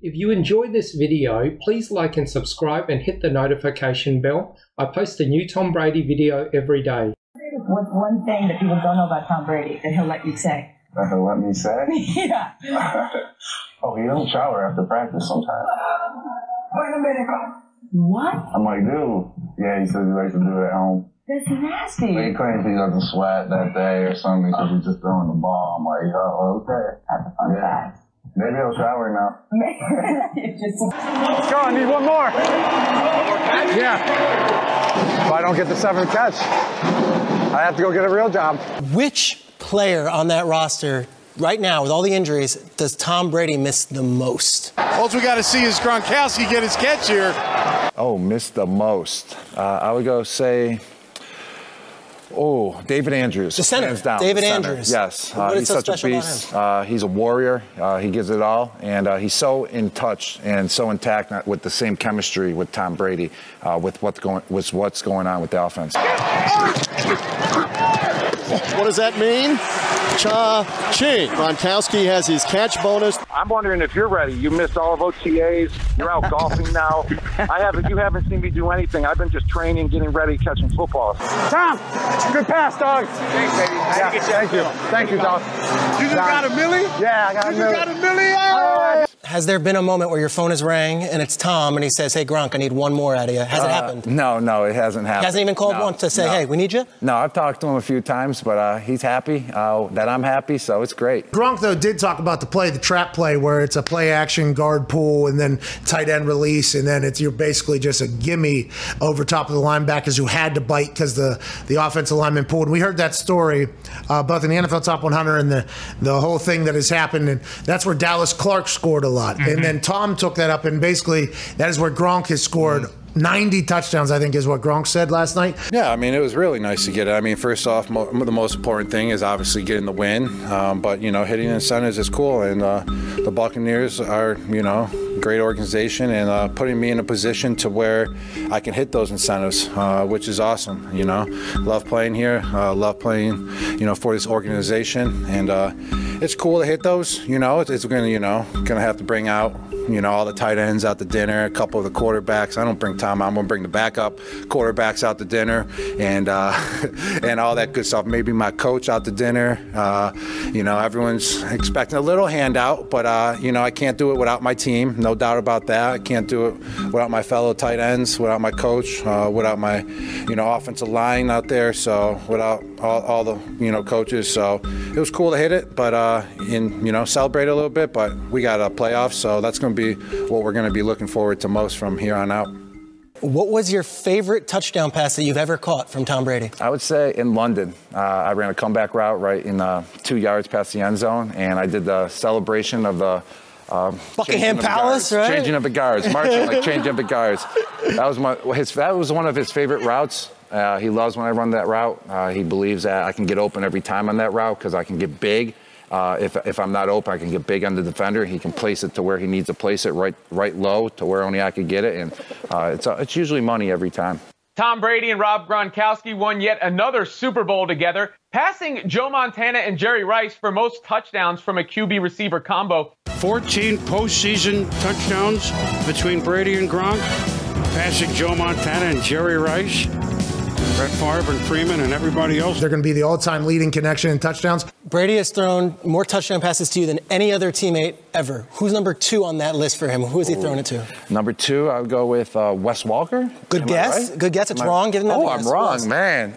If you enjoyed this video, please like and subscribe and hit the notification bell. I post a new Tom Brady video every day. What's one thing that people don't know about Tom Brady that he'll let you say? That he'll let me say? Yeah. Oh, he don't shower after practice sometimes. Wait a minute. What? I'm like, dude. Yeah, he says he likes to do it at home. That's nasty. But he claims he doesn't sweat that day or something because he's just throwing the ball. I'm like, oh, okay. That's a fun fact. Maybe he'll shower now. Let's go, I need one more. Yeah. If I don't get the 7th catch, I have to go get a real job. Which player on that roster right now, with all the injuries, does Tom Brady miss the most? All we got to see is Gronkowski get his catch here. Oh, miss the most. I would go say, oh, David Andrews. The center, hands down, David the center. Andrews. Yes, He's such a beast. He's a warrior. He gives it all, and he's so in touch and so intact with the same chemistry with Tom Brady, with what's going on with the offense. What does that mean? Cha-ching. Gronkowski has his catch bonus. I'm wondering if you're ready. You missed all of OTAs. You're out golfing now. You haven't seen me do anything. I've been just training, getting ready, catching footballs. Tom, good pass, dog. Thanks, baby. Yeah, thank you. Thank you, dog. You just got a milli? Yeah, I got a milli. You just got a milli? Oh. Has there been a moment where your phone has rang and it's Tom and he says, hey, Gronk, I need one more out of you? Has it happened? No, it hasn't happened. He hasn't even called once to say, hey, we need you? No, I've talked to him a few times, but he's happy that I'm happy, so it's great. Gronk, though, did talk about the trap play, where it's a play action guard pull and then tight end release, and then you're basically just a gimme over top of the linebackers who had to bite because the offensive lineman pulled. And we heard that story both in the NFL Top 100 and the whole thing that has happened, and that's where Dallas Clark scored a lot. Mm-hmm. And then Tom took that up, and basically that is where Gronk has scored 90 touchdowns, I think is what Gronk said last night. Yeah, I mean, it was really nice to get it. I mean, first off, the most important thing is obviously getting the win. But, hitting incentives is cool. And the Buccaneers are, great organization and putting me in a position to where I can hit those incentives, which is awesome. Love playing here, love playing, for this organization. And it's cool to hit those. It's going to have to bring out, all the tight ends out to dinner, a couple of the quarterbacks. I don't bring Tom, I'm going to bring the backup quarterbacks out to dinner and and all that good stuff. Maybe my coach out to dinner. Everyone's expecting a little handout, but, I can't do it without my team. No doubt about that. I can't do it without my fellow tight ends, without my coach, without my, offensive line out there. So without all the, coaches. So it was cool to hit it, but, celebrate a little bit, but we got a playoff. So that's going to be what we're going to be looking forward to most from here on out. What was your favorite touchdown pass that you've ever caught from Tom Brady? I would say in London. I ran a comeback route right in 2 yards past the end zone, and I did the celebration of the Buckingham Palace, right? Changing of the guards, marching like changing of the guards. That was one of his favorite routes. He loves when I run that route. He believes that I can get open every time on that route because I can get big. If I'm not open, I can get big on the defender. He can place it to where he needs to place it, right low to where only I could get it, and it's usually money every time. Tom Brady and Rob Gronkowski won yet another Super Bowl together, passing Joe Montana and Jerry Rice for most touchdowns from a QB receiver combo. 14 postseason touchdowns between Brady and Gronk, passing Joe Montana and Jerry Rice, Brett Favre and Freeman and everybody else. They're going to be the all-time leading connection in touchdowns. Brady has thrown more touchdown passes to you than any other teammate ever. Who's number 2 on that list for him? Who has he thrown it to? Number 2, I would go with Wes Walker. Good guess. Right? Good guess. It's wrong. Give him that. I'm wrong, man.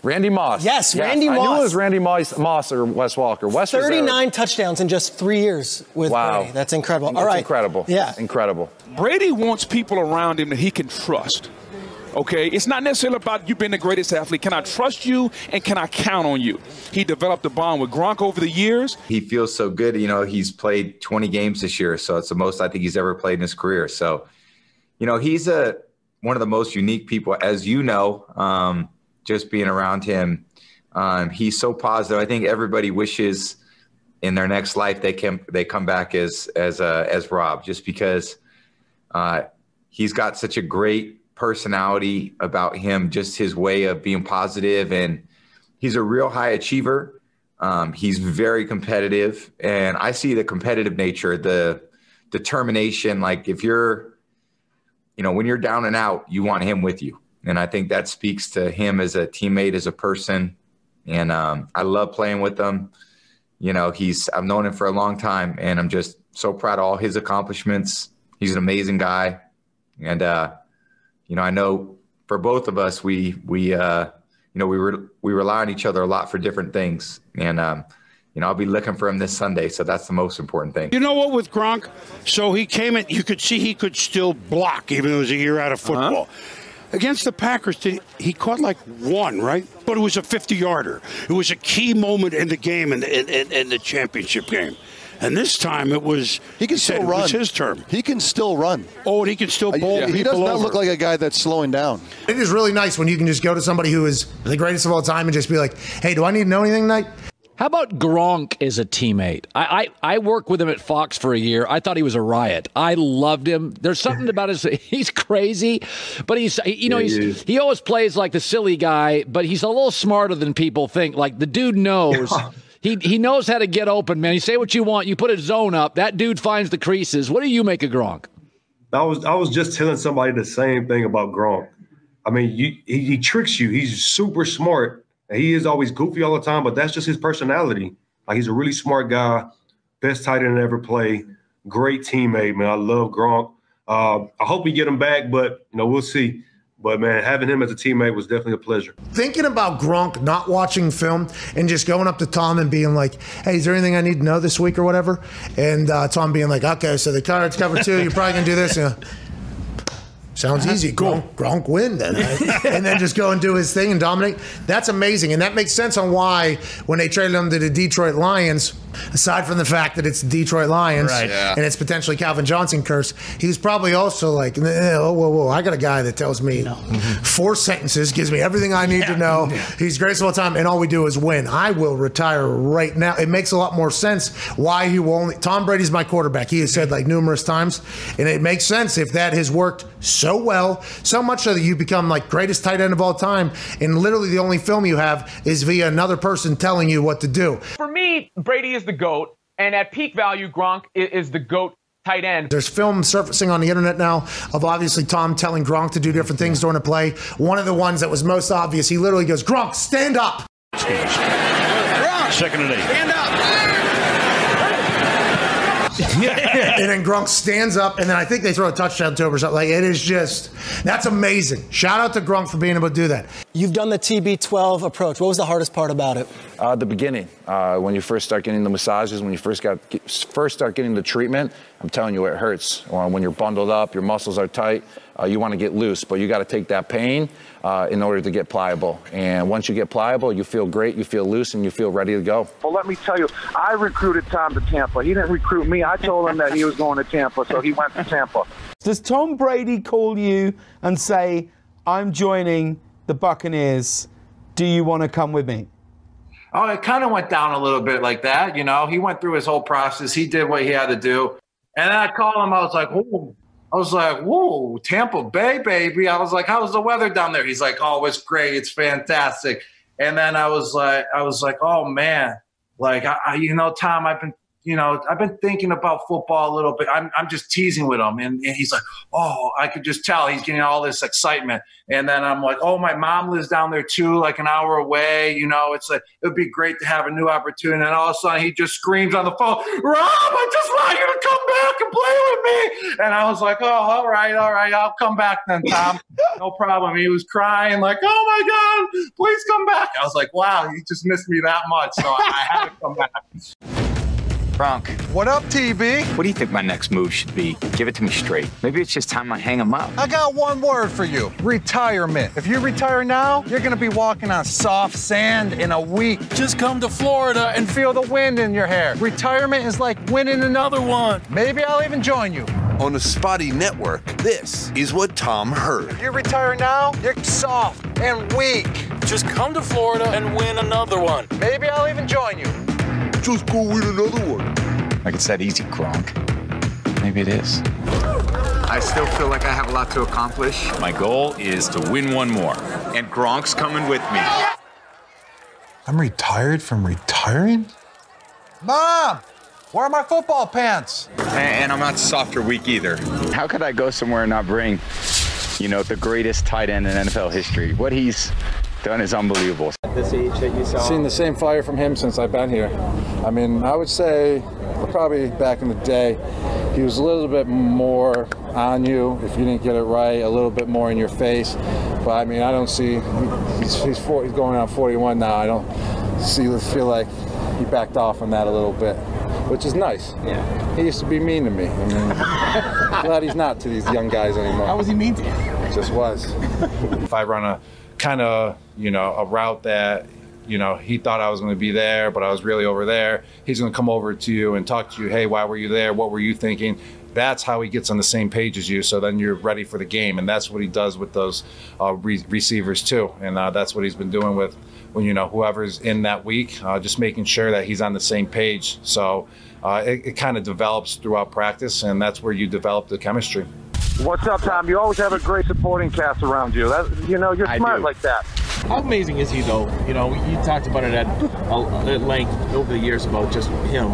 Randy Moss. Yes, Randy Moss. I knew it was Randy Moss or Wes Walker. 39 touchdowns in just 3 years with Brady. That's incredible. All right. Incredible. Yeah. Incredible. Brady wants people around him that he can trust. Okay, it's not necessarily about you being the greatest athlete. Can I trust you and can I count on you? He developed a bond with Gronk over the years. He feels so good. He's played 20 games this year, so it's the most I think he's ever played in his career. So, he's one of the most unique people, as you know, just being around him. He's so positive. I think everybody wishes in their next life they come back as Rob, just because he's got such a great personality about him, just his way of being positive, and he's a real high achiever. He's very competitive, and I see the competitive nature, the determination. Like if you're, when you're down and out, you want him with you. And I think that speaks to him as a teammate, as a person. And I love playing with him. I've known him for a long time, and I'm just so proud of all his accomplishments. He's an amazing guy. And, I know for both of us, we rely on each other a lot for different things. And, I'll be looking for him this Sunday. So that's the most important thing. You know what, with Gronk? So he came in, you could see he could still block, even though it was a year out of football. Against the Packers, he caught like one, right? But it was a 50-yarder. It was a key moment in the game, in the championship game. And this time it was, he can still run. It was his term. He can still run. Oh, and he can still bowl. Yeah, he does not look like a guy that's slowing down. It is really nice when you can just go to somebody who is the greatest of all time and just be like, hey, do I need to know anything tonight? How about Gronk as a teammate? I worked with him at Fox for a year. I thought he was a riot. I loved him. There's something about he's crazy, but he always plays like the silly guy, but he's a little smarter than people think. Like the dude knows. He knows how to get open, man. You say what you want. You put a zone up. That dude finds the creases. What do you make of Gronk? I was just telling somebody the same thing about Gronk. I mean, he tricks you. He's super smart. He is always goofy all the time, but that's just his personality. Like, he's a really smart guy, best tight end ever play, great teammate, man. I love Gronk. I hope we get him back, but, we'll see. But, man, having him as a teammate was definitely a pleasure. Thinking about Gronk not watching film and just going up to Tom and being like, hey, is there anything I need to know this week or whatever? And Tom being like, okay, so the Cowherds cover 2, you're probably going to do this. Sounds easy. Gronk win then. Right? And then just go and do his thing and dominate. That's amazing. And that makes sense on why when they traded him to the Detroit Lions, aside from the fact that it's the Detroit Lions and it's potentially Calvin Johnson curse, he was probably also like, whoa, I got a guy that tells me 4 sentences, gives me everything I need to know. He's great all the time, and all we do is win. I will retire right now. It makes a lot more sense why he will only – Tom Brady's my quarterback. He has said like numerous times, and it makes sense if that has worked so well, so much so that you become like greatest tight end of all time, and literally the only film you have is via another person telling you what to do. For me, Brady is the GOAT, and at peak value, Gronk is the GOAT tight end. There's film surfacing on the internet now of obviously Tom telling Gronk to do different things during a play. One of the ones that was most obvious, he literally goes, Gronk, stand up. Gronk, 2nd and 8. Stand up. And then Gronk stands up, and then I think they throw a touchdown to him or something. Like, it is just, that's amazing. Shout out to Gronk for being able to do that. You've done the TB12 approach. What was the hardest part about it? The beginning, when you first start getting the massages, when you first start getting the treatment, I'm telling you, it hurts. When you're bundled up, your muscles are tight, you want to get loose, but you got to take that pain in order to get pliable. And once you get pliable, you feel great, you feel loose, and you feel ready to go. Well, let me tell you, I recruited Tom to Tampa. He didn't recruit me. I told him that he was going to Tampa, so he went to Tampa. Does Tom Brady call you and say, I'm joining the Buccaneers, do you want to come with me? Oh, it kind of went down a little bit like that. He went through his whole process. He did what he had to do. And then I called him. I was like, whoa, Tampa Bay, baby. I was like, how's the weather down there? He's like, oh, it's great. It's fantastic. And then I was like, oh, man. Like, Tom, I've been thinking about football a little bit. I'm just teasing with him. And he's like, oh, I could just tell he's getting all this excitement. And then I'm like, oh, my mom lives down there too, like an hour away. It's like, it would be great to have a new opportunity. And all of a sudden he just screams on the phone, Rob, I just want you to come back and play with me. And I was like, oh, all right. I'll come back then, Tom. No problem. He was crying like, oh my God, please come back. I was like, wow, he just missed me that much. So I had to come back. Gronk. What up, TB? What do you think my next move should be? Give it to me straight. Maybe it's just time I hang him up. I got one word for you. Retirement. If you retire now, you're going to be walking on soft sand in a week. Just come to Florida and feel the wind in your hair. Retirement is like winning another one. Maybe I'll even join you. On the Spotty Network, this is what Tom heard. If you retire now, you're soft and weak. Just come to Florida and win another one. Maybe I'll even join you. Just go win another one. Like it's that easy, Gronk. Maybe it is. I still feel like I have a lot to accomplish. My goal is to win one more. And Gronk's coming with me. I'm retired from retiring? Mom! Where are my football pants? And I'm not soft or weak either. How could I go somewhere and not bring, you know, the greatest tight end in NFL history? What he's done is unbelievable. At this age that you saw? Seen the same fire from him since I've been here. I mean, I would say probably back in the day, he was a little bit more on you if you didn't get it right, a little bit more in your face. But I mean, I don't see, he's going on 41 now. I don't feel like he backed off on that a little bit, which is nice. Yeah. He used to be mean to me. I mean, glad he's not to these young guys anymore. How was he mean to you? Just was. If I run a kind of, you know, a route that, you know, he thought I was going to be there, but I was really over there, he's going to come over to you and talk to you. Hey, why were you there? What were you thinking? That's how he gets on the same page as you. So then you're ready for the game. And that's what he does with those receivers too. And that's what he's been doing with, when, you know, whoever's in that week, just making sure that he's on the same page. So it kind of develops throughout practice, and that's where you develop the chemistry. What's up, Tom? You always have a great supporting cast around you. You know, you're smart like that. How amazing is he, though? You know, you talked about it at length over the years about just him.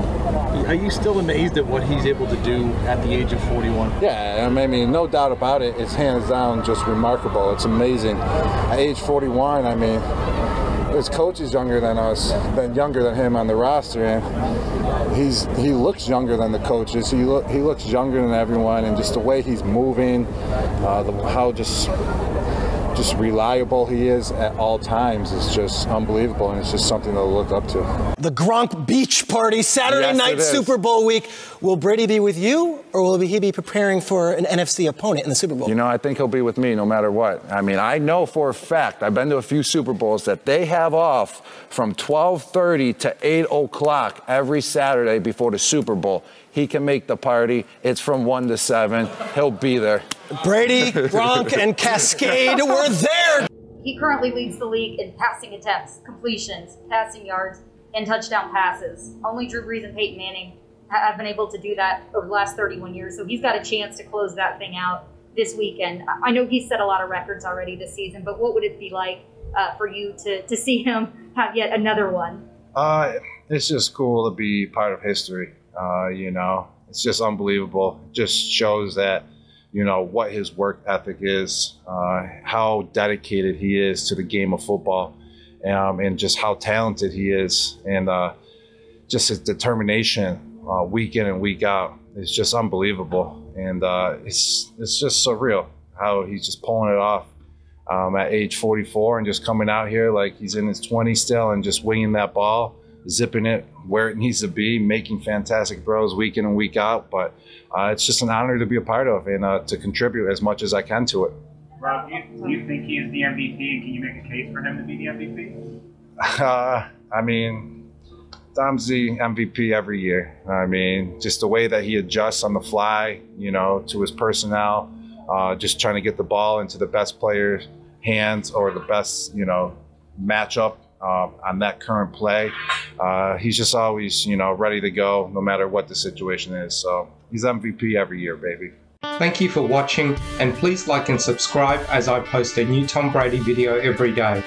Are you still amazed at what he's able to do at the age of 41? Yeah, I mean, no doubt about it. It's hands down just remarkable. It's amazing. At age 41, I mean, his coach is younger than us, younger than him on the roster, and he looks younger than the coaches. He looks younger than everyone, and just the way he's moving, how just reliable he is at all times is just unbelievable, and it's just something to look up to. The Gronk Beach Party, Saturday night Super Bowl week. Will Brady be with you, or will he be preparing for an NFC opponent in the Super Bowl? You know, I think he'll be with me no matter what. I mean, I know for a fact, I've been to a few Super Bowls, that they have off from 12:30 to 8 o'clock every Saturday before the Super Bowl. He can make the party. It's from 1 to 7. He'll be there. Brady, Gronk, and Cascade were there. He currently leads the league in passing attempts, completions, passing yards, and touchdown passes. Only Drew Brees and Peyton Manning have been able to do that over the last 31 years, so he's got a chance to close that thing out this weekend. I know he's set a lot of records already this season, but what would it be like for you to see him have yet another one? It's just cool to be part of history. You know, it's just unbelievable. It just shows that, you know, what his work ethic is, how dedicated he is to the game of football, and just how talented he is, and just his determination week in and week out. It's just unbelievable, and it's just surreal how he's just pulling it off at age 44 and just coming out here like he's in his 20s still and just winging that ball, zipping it where it needs to be, making fantastic throws week in and week out. But it's just an honor to be a part of and to contribute as much as I can to it. Rob, do you think he is the MVP, and can you make a case for him to be the MVP? I mean, Tom's the MVP every year. I mean, just the way that he adjusts on the fly, you know, to his personnel, just trying to get the ball into the best player's hands or the best, you know, matchup on that current play. He's just always, you know, ready to go no matter what the situation is. So he's MVP every year, baby. Thank you for watching, and please like and subscribe as I post a new Tom Brady video every day.